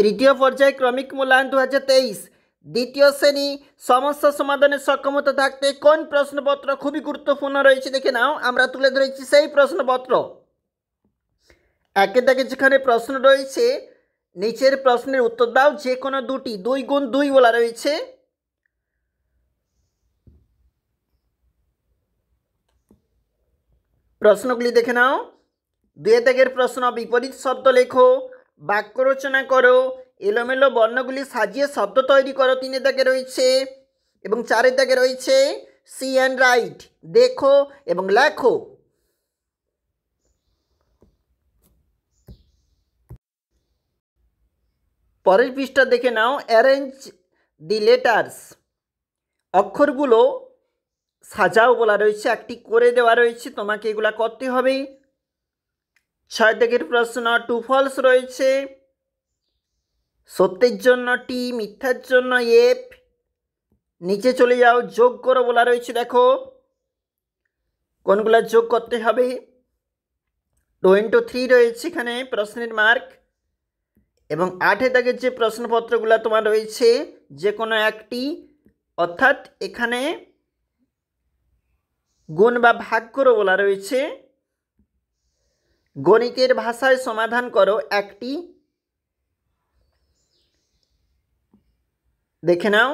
তৃতীয় পর্যায়ে ক্রমিক মূল্যায়ন 2023 দ্বিতীয় শ্রেণী সমস্যা সমাধানের সক্ষমতা থাকতে কোন প্রশ্নপত্র খুবই গুরুত্বপূর্ণ রয়েছে দেখে নাও। আমরা তুলে ধরেছি সেই প্রশ্নপত্র। একে দাগে যেখানে প্রশ্ন রয়েছে নিচের প্রশ্নের উত্তর দাও যে কোনো দুটি, 2 গুণ 2 বলা রয়েছে। প্রশ্নগুলি দেখে নাও। 2 দাগের প্রশ্ন, বিপরীত শব্দ লেখো, বাক্য রচনা করো, এলোমেলো বর্ণগুলি সাজিয়ে শব্দ তৈরি করো 3 দাগে রয়েছে। এবং 4 দাগে রয়েছে সি অ্যান্ড রাইট, দেখো এবং লেখো। পরের পৃষ্ঠা দেখে নাও, অ্যারেঞ্জ দি লেটার্স, অক্ষরগুলো সাজাও বলা রয়েছে, একটি করে দেওয়া রয়েছে, তোমাকে এগুলা করতে হবে। 6 দাগের প্রশ্ন, টু ফলস রয়েছে, সত্যের জন্য টি, মিথ্যার জন্য এফ। নিচে চলে যাও, যোগ করো বলা রয়েছে, দেখো কোনগুলা যোগ করতে হবে। 2 into 3 রয়েছে এখানে প্রশ্নের মার্ক। এবং 8 দাগের যে প্রশ্নপত্রগুলো তোমার রয়েছে যে কোনো একটি, অর্থাৎ এখানে গুণ বা ভাগ করো বলা রয়েছে। গণিতের ভাষায় সমাধান করো একটি, দেখে নাও।